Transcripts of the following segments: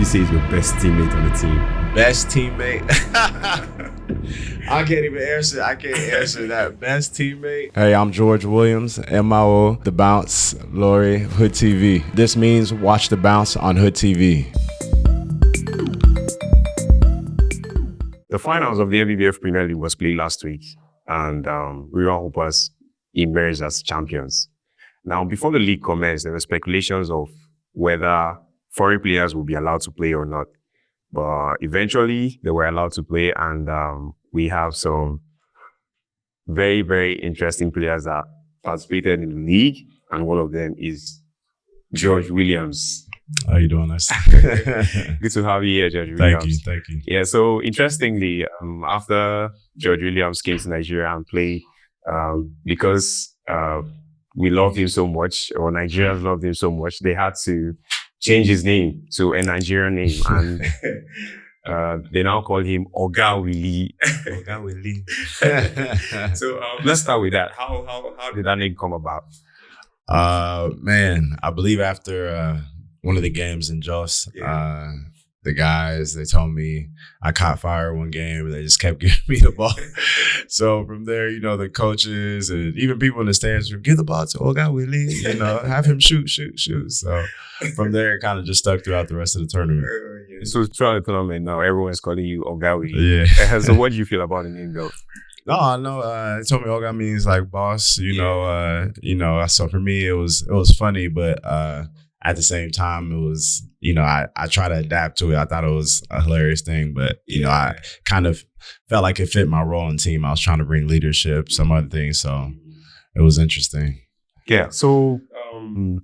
you say is your best teammate on the team? Best teammate? I can't answer that. Best teammate? Hey, I'm George Williams, MIO, DBounce, Lori, Hood TV. This means watch The Bounce on Hood TV. The finals of the NBBF Premier League was played last week, and River Hoopers emerged as champions. Now, before the league commenced, there were speculations of whether foreign players will be allowed to play or not. But eventually, they were allowed to play, and we have some very, very interesting players that participated in the league, and one of them is George Williams. How you doing, this? Good to have you here, George Williams. Thank you. Yeah, so interestingly, after George Williams came to Nigeria and played, because we loved him so much, or Nigerians loved him so much, they had to change his name to a Nigerian name, and they now call him Oga Willie. Oga Willie. So let's start with that. How did that name come about? Man, I believe after one of the games in Jos, the guys, they told me I caught fire one game and they just kept giving me the ball. So from there, the coaches and even people in the stands would give the ball to Oga Willie, have him shoot. So from there, it kind of just stuck throughout the rest of the tournament. So throughout the tournament now, everyone's calling you Oga Willie. Yeah. So what do you feel about the name though? No, they told me Oga means like boss, so for me, it was funny, but at the same time, it was, I try to adapt to it. I thought it was a hilarious thing, but, I kind of felt like it fit my role in the team. I was trying to bring leadership, some other things. So it was interesting. Yeah. So can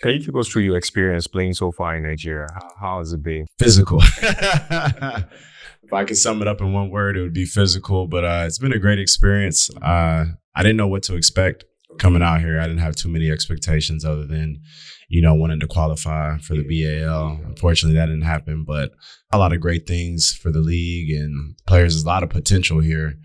you take us through your experience playing so far in Nigeria? How has it been? Physical. If I could sum it up in one word, it would be physical, but it's been a great experience. I didn't know what to expect coming out here. I didn't have too many expectations other than, wanting to qualify for the BAL. Unfortunately, that didn't happen, but a lot of great things for the league and players. There's a lot of potential here,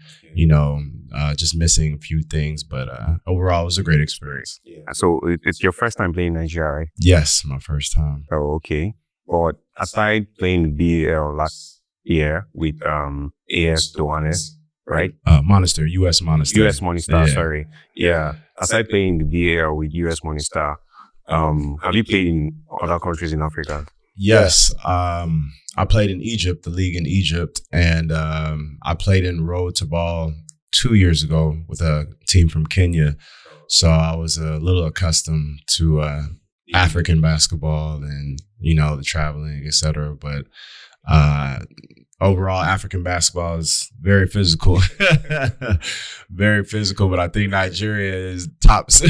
just missing a few things, but overall, it was a great experience. Yeah. So it's your first time playing Nigeria, right? Yes, my first time. Oh, okay. But aside playing the BAL last year with AS Douane, right? Monastir, US Monastir. US Monastir, sorry. Yeah. Aside playing the BAL with US Monastir, have you played in other countries in Africa? Yes. I played in Egypt, the league in Egypt, and I played in Road to Ball 2 years ago with a team from Kenya. So I was a little accustomed to African basketball and, the traveling, et cetera. But overall, African basketball is very physical, very physical. But I think Nigeria is tops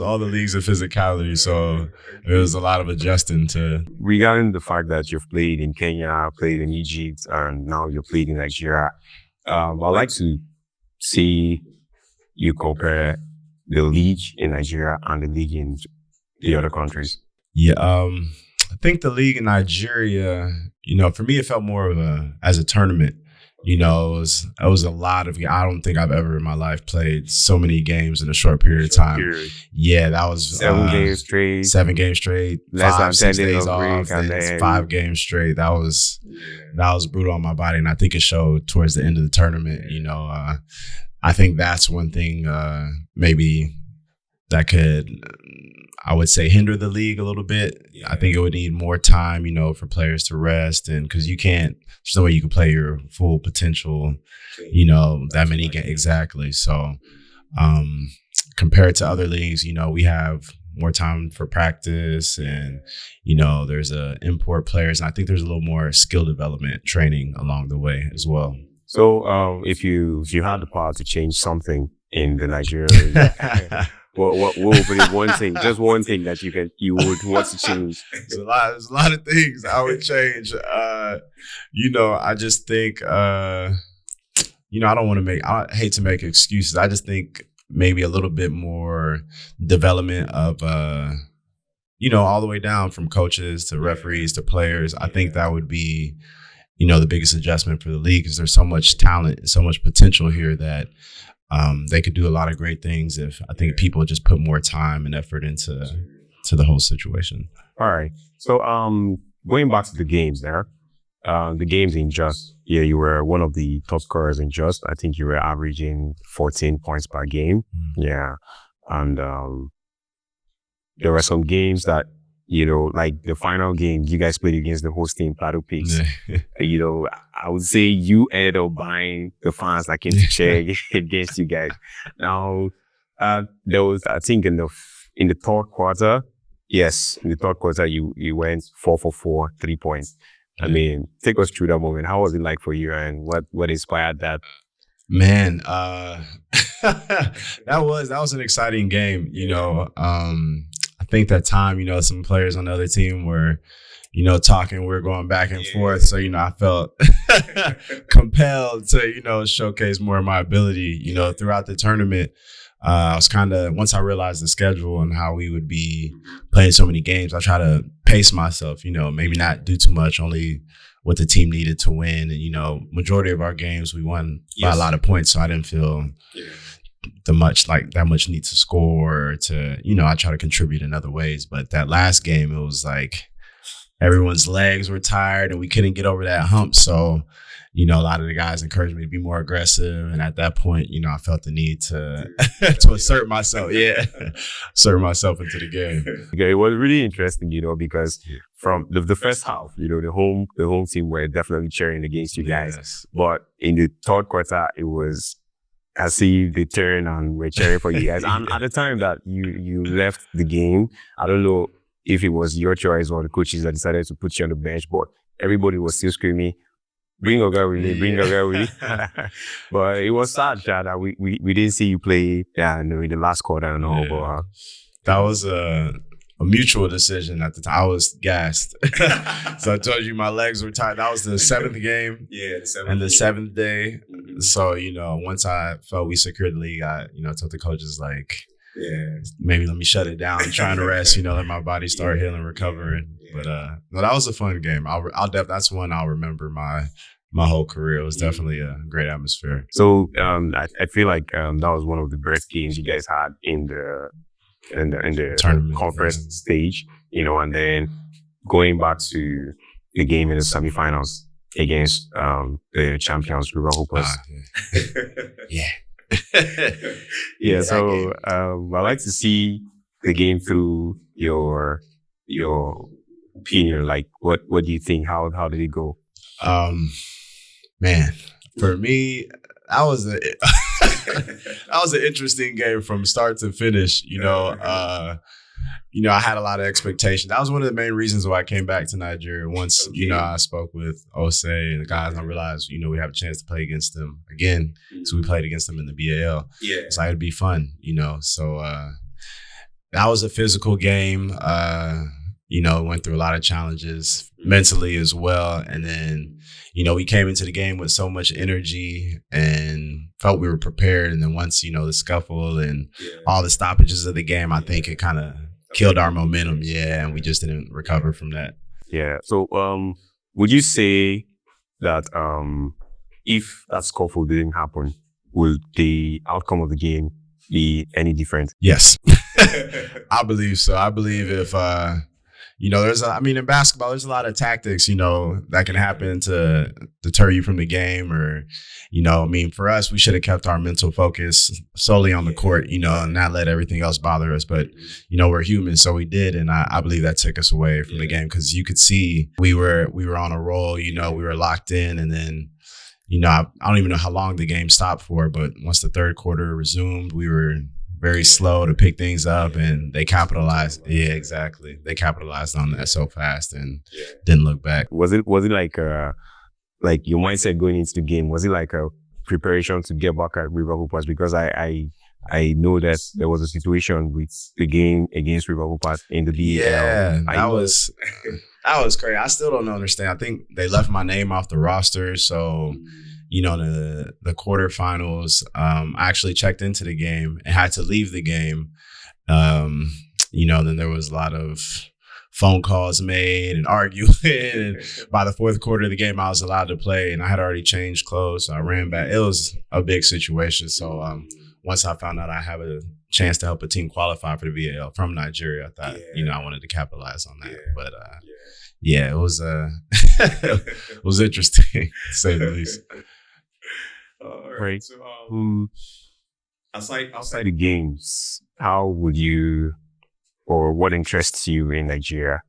all the leagues of physicality. So there was a lot of adjusting to. Regarding the fact that you've played in Kenya, played in Egypt, and now you're playing in Nigeria, I'd like to see you compare the league in Nigeria and the league in the other countries. Yeah, I think the league in Nigeria, for me, it felt more of as a tournament. It was a lot of. I don't think I've ever in my life played so many games in a short period of time. Yeah, that was 7 games straight. 7 games straight. Less 5, 6 days off, and then 5 games straight. That was brutal on my body, and I think it showed towards the end of the tournament. I think that's one thing maybe that could, I would say, hinder the league a little bit. I think it would need more time, for players to rest, and because there's no way you can play your full potential, that many games. Exactly. So compared to other leagues, we have more time for practice and, there's import players. And I think there's a little more skill development training along the way as well. So if you had the power to change something in the Nigerian league, what would be one thing? Just one thing that you would want to change. There's a lot of things I would change. I just think I hate to make excuses. I just think maybe a little bit more development of all the way down from coaches to referees to players. I think that would be the biggest adjustment for the league, because there's so much talent and so much potential here that they could do a lot of great things if I think people just put more time and effort into the whole situation. All right. So going back to the games there, the games in Just, yeah, you were one of the top scorers in Just. I think you were averaging 14 points per game. Yeah. And there were some games that, like the final game you guys played against the host team, Plateau Pigs. I would say you ended up buying the fans that came to cheer against you guys. Now, there was, I think, in the third quarter, yes, in the third quarter, you went 4 for 4, 3 points. I mean, take us through that moment. How was it like for you, and what inspired that? Man, that was an exciting game. I think that time, some players on the other team were, talking. We were going back and forth. So, I felt compelled to, showcase more of my ability, throughout the tournament. I was once I realized the schedule and how we would be playing so many games, I try to pace myself, maybe not do too much, only what the team needed to win. And, majority of our games, we won by a lot of points. So I didn't feel that much need to score or to, I try to contribute in other ways. But that last game, it was like everyone's legs were tired and we couldn't get over that hump. So, a lot of the guys encouraged me to be more aggressive. And at that point, I felt the need to to assert myself. Yeah. Assert myself into the game. Okay, it was really interesting, because from the first half, the home team were definitely cheering against you guys. Yes. But in the third quarter, it was as if they turned and were cheering for you guys. And at the time that you left the game, I don't know if it was your choice or the coaches that decided to put you on the bench, but everybody was still screaming, "Bring a guy with me, bring a guy with me." But it was sad that we didn't see you play in the last quarter and all. But that was a mutual decision at the time. I was gassed. So I told you my legs were tired. That was the 7th game. Yeah, and the 7th day. So, once I felt we secured the league, I, told the coaches maybe let me shut it down, trying to rest, let my body start healing, recovering. But no, that was a fun game. That's one I'll remember my whole career. It was definitely a great atmosphere. So I feel like that was one of the best games you guys had in the tournament conference stage, and then going back to the game in the semifinals against the champions River Hoopers. Yeah. So I like to see the game through your opinion. Like, what do you think? How did it go? Man, for me, that was an interesting game from start to finish. I had a lot of expectations. That was one of the main reasons why I came back to Nigeria. Once, I spoke with Ose and the guys, and I realized, we have a chance to play against them again. So we played against them in the BAL. Yeah. So it'd be fun, So that was a physical game. Went through a lot of challenges mentally as well. And then, we came into the game with so much energy and felt we were prepared. And then once, the scuffle and all the stoppages of the game, I think it kind of killed our momentum. Yeah. And we just didn't recover from that. Yeah. So would you say that if that scuffle didn't happen, will the outcome of the game be any different? Yes. I believe so. I believe if in basketball, there's a lot of tactics, that can happen to deter you from the game or, for us, we should have kept our mental focus solely on the court, and not let everything else bother us. But, we're human. So we did. And I believe that took us away from the game because you could see we were on a roll, we were locked in. And then, I don't even know how long the game stopped for, but once the third quarter resumed, we were very slow to pick things up, and they capitalized. Yeah, exactly. They capitalized on that so fast and didn't look back. Was it like your mindset going into the game? Was it like a preparation to get back at River Hoopers? Because I know that there was a situation with the game against River Hoopers in the BAL. Yeah, that was crazy. I still don't understand. I think they left my name off the roster, so. The quarterfinals, I actually checked into the game and had to leave the game. Then there was a lot of phone calls made and arguing. And by the fourth quarter of the game, I was allowed to play and I had already changed clothes. So I ran back. It was a big situation. So once I found out I have a chance to help a team qualify for the VAL from Nigeria, I thought, I wanted to capitalize on that. But it was it was interesting to say the least. Right. So, outside the games, how would you, or what interests you in Nigeria?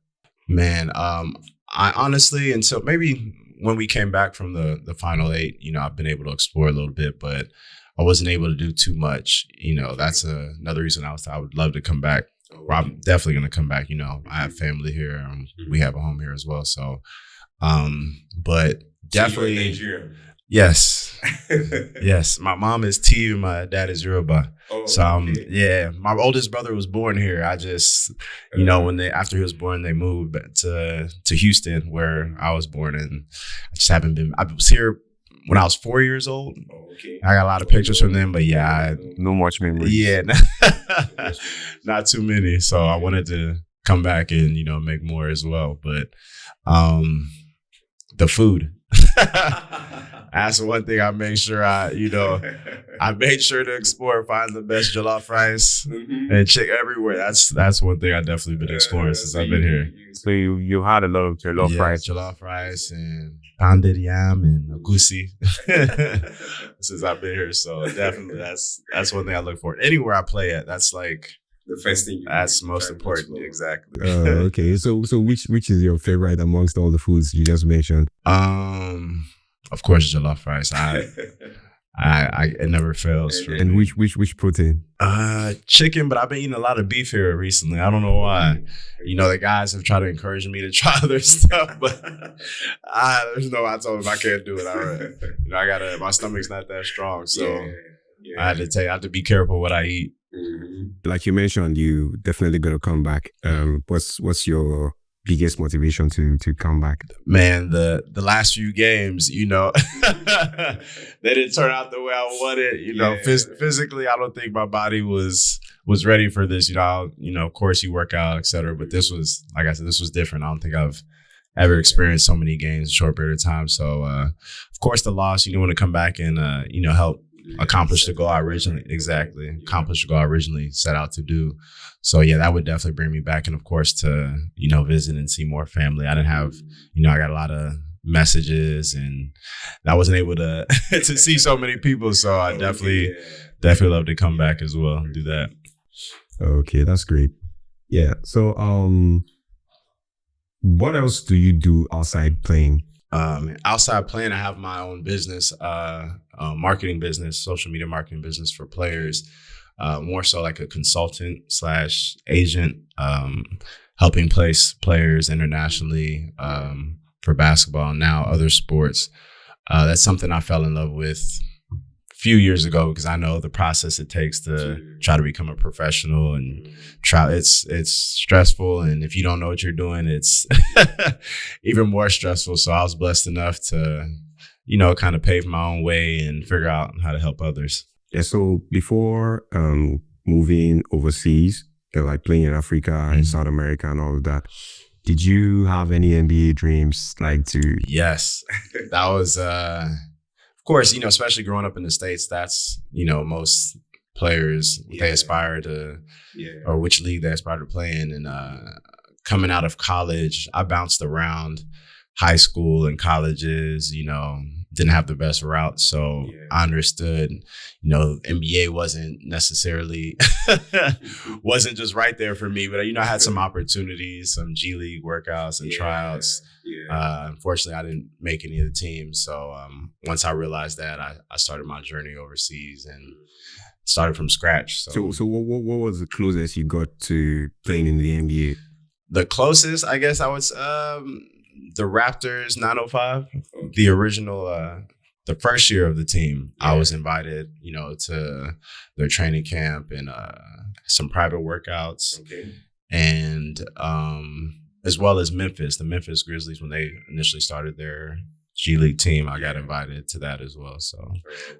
Man, I honestly, until maybe when we came back from the final 8, I've been able to explore a little bit, but I wasn't able to do too much. That's another reason I would love to come back. Well, I'm definitely going to come back. I have family here. We have a home here as well. So, but definitely, yes, yes. My mom is Tiv, my dad is Yoruba. So, my oldest brother was born here. I just, after he was born, they moved back to Houston, where I was born, and I just haven't been. I was here when I was 4 years old. I got a lot of pictures from them, but no much memories. Yeah, not too many. So I wanted to come back and make more as well. But the food. That's one thing I make sure I made sure to explore, find the best jollof rice and chicken everywhere. That's one thing I definitely been exploring since I've been here. So you had a lot of jollof rice and pounded yam and agusi since I've been here. So definitely that's one thing I look for. Anywhere I play at, that's like the first thing. That's most important. Exactly. Okay. So which is your favorite amongst all the foods you just mentioned? Of course, jollof rice. It never fails. And which protein? Chicken, but I've been eating a lot of beef here recently. I don't know why. The guys have tried to encourage me to try other stuff, but I told them I can't do it. My stomach's not that strong, so I had to be careful what I eat. Like you mentioned, you definitely gonna come back. What's your biggest motivation to come back? Man, the last few games, they didn't turn out the way I wanted. Physically, I don't think my body was ready for this. Of course you work out, etc. But this was, like I said, this was different. I don't think I've ever experienced so many games in a short period of time. So, of course, the loss, want to come back and, help accomplish the goal I originally set out to do. So that would definitely bring me back, and of course to visit and see more family. I didn't have I got a lot of messages, and I wasn't able to to see so many people. So I definitely love to come back as well and do that. Okay, that's great. Yeah. So what else do you do outside playing? Outside playing, I have my own business, marketing business, social media marketing business for players, more so like a consultant / agent, helping place players internationally for basketball and now other sports. That's something I fell in love with a few years ago because I know the process it takes to try to become a professional and try. It's stressful, and if you don't know what you're doing, it's even more stressful. So I was blessed enough to, kind of pave my own way and figure out how to help others. Yeah. So before moving overseas, like playing in Africa and South America and all of that, did you have any NBA dreams Yes, that was, of course, especially growing up in the States, that's, most players, they aspire to, or which league they aspire to play in. And coming out of college, I bounced around high school and colleges, didn't have the best route. So I understood, NBA wasn't necessarily, wasn't just right there for me. But, I had some opportunities, some G League workouts and tryouts. Unfortunately, I didn't make any of the teams. So once I realized that, I started my journey overseas and started from scratch. So what was the closest you got to playing in the NBA? The closest, I guess, I was the Raptors 905, the original, the first year of the team. I was invited, to their training camp and some private workouts, and as well as Memphis, the Memphis Grizzlies, when they initially started their G League team, I got invited to that as well. So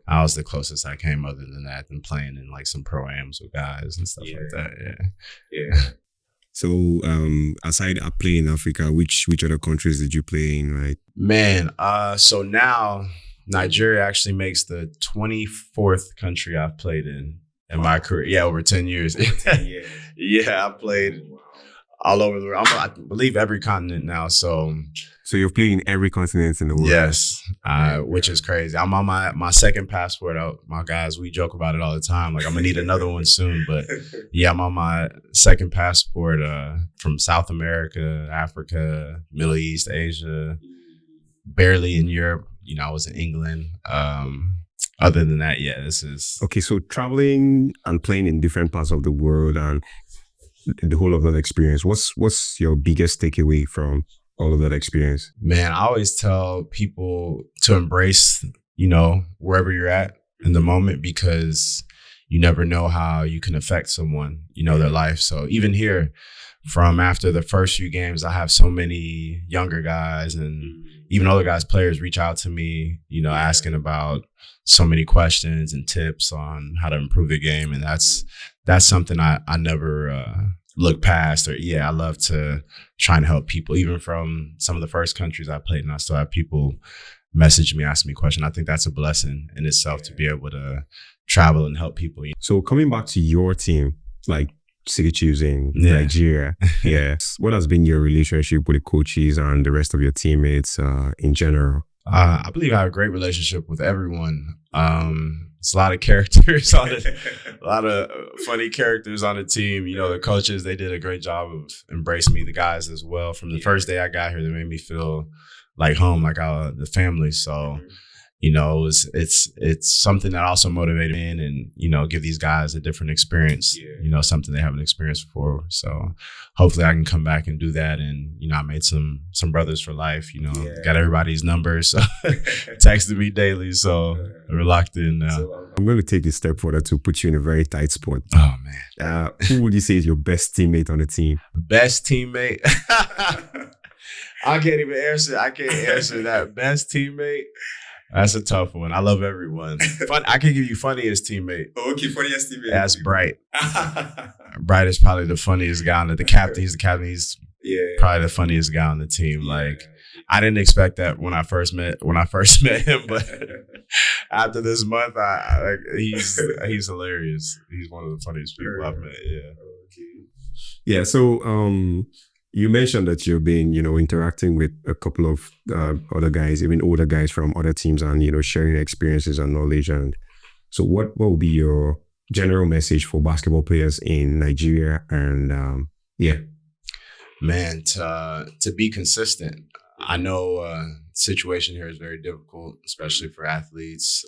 I was the closest I came other than that, and playing in like some pro-ams with guys and stuff like that. Yeah. So aside of playing in Africa, which other countries did you play in, right? Man, so now Nigeria actually makes the 24th country I've played in. in my career. Yeah, over 10 years. Yeah, I played all over the world. I believe every continent now. So you've played in every continent in the world. Yes, which is crazy. I'm on my second passport out. My guys, we joke about it all the time. Like, I'm gonna need another one soon. But yeah, I'm on my second passport from South America, Africa, Middle East, Asia, barely in Europe. You know, I was in England. Other than that, yeah, this is okay. So traveling and playing in different parts of the world and the whole of that experience. What's your biggest takeaway from all of that experience? Man, I always tell people to embrace, you know, wherever you're at in the moment, because you never know how you can affect someone, you know, their life. So even here, from after the first few games, I have so many younger guys and even older guys, players reach out to me, you know, asking about so many questions and tips on how to improve the game. And that's something I never look past. Or I love to try and help people, even from some of the first countries I played, and I still have people message me, ask me questions. I think that's a blessing in itself to be able to travel and help people. So coming back to your team, like City Chiefs in Nigeria, what has been your relationship with the coaches and the rest of your teammates in general? I believe I have a great relationship with everyone. It's a lot of characters on it, a lot of funny characters on the team. You know, the coaches, they did a great job of embracing me, the guys as well. From the first day I got here, they made me feel like home, like the family. So, you know, it's something that also motivated me and, you know, give these guys a different experience, you know, something they haven't experienced before. So hopefully I can come back and do that. And, you know, I made some brothers for life, you know, got everybody's numbers, so texted me daily. So we're locked in now. So I'm going to take this step further to put you in a very tight spot. Oh, man. Who would you say is your best teammate on the team? Best teammate? I can't even answer. I can't answer that. Best teammate? That's a tough one. I love everyone. I can give you funniest teammate. Oh, okay, funniest teammate. That's Bright. Bright is probably the funniest guy on the captain. He's the captain. He's probably the funniest guy on the team. Like, I didn't expect that when I first met him, but after this month, he's hilarious. He's one of the funniest people I've met. Yeah. So you mentioned that you've been, you know, interacting with a couple of other guys, even older guys from other teams, and, you know, sharing experiences and knowledge. And so what will be your general message for basketball players in Nigeria? And man, to be consistent. I know the situation here is very difficult, especially for athletes.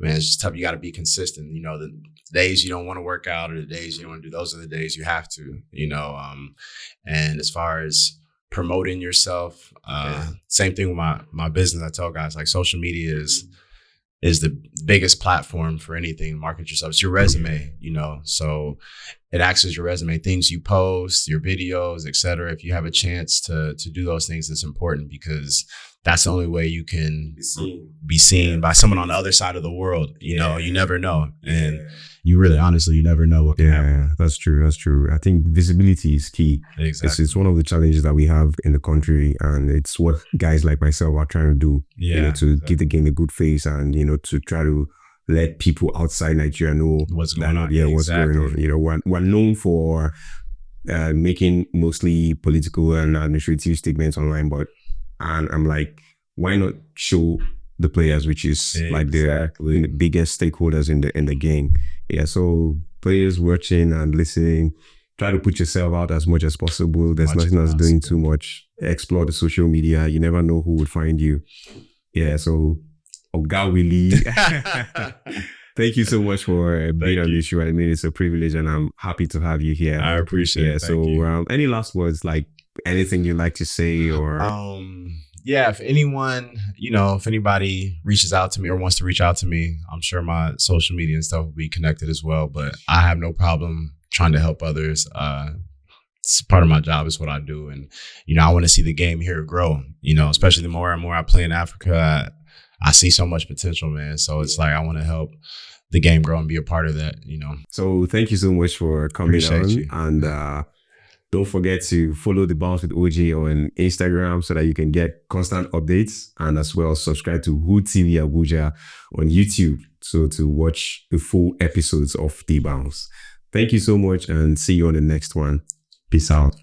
Man, it's just tough. You got to be consistent. You know, the days you don't want to work out or the days you don't want to do, those are the days you have to, you know. And as far as promoting yourself, same thing with my business. I tell guys, like, social media is the biggest platform for anything. Market yourself. It's your resume, you know. So it acts as your resume. Things you post, your videos, etc. If you have a chance to do those things, it's important, because that's the only way you can be seen by someone on the other side of the world. You know, you never know. And you really, honestly, you never know what can happen. That's true. That's true. I think visibility is key. Exactly. It's one of the challenges that we have in the country, and it's what guys like myself are trying to do, you know, to give the game a good face, and, you know, to try to let people outside Nigeria know what's going on. What's going on. You know, we're known for making mostly political and administrative statements online, and I'm like, why not show the players, which is like the biggest stakeholders in the game? Yeah, so players watching and listening, try to put yourself out as much as possible. There's nothing as doing too much. Explore the social media. You never know who would find you. Yeah, so Oga Willie, thank you so much for being on this show. I mean, it's a privilege, and I'm happy to have you here. I appreciate it. So any last words, like anything you'd like to say, or if anyone, you know, if anybody reaches out to me or wants to reach out to me, I'm sure my social media and stuff will be connected as well. But I have no problem trying to help others. It's part of my job. It's what I do. And, you know, I want to see the game here grow, you know, especially the more and more I play in Africa. I see so much potential, man. So it's like, I want to help the game grow and be a part of that, you know. So thank you so much for coming on. And Don't forget to follow The Bounce with OG on Instagram so that you can get constant updates, and as well subscribe to Hood TV Abuja on YouTube so to watch the full episodes of DBounce. Thank you so much and see you on the next one. Peace out.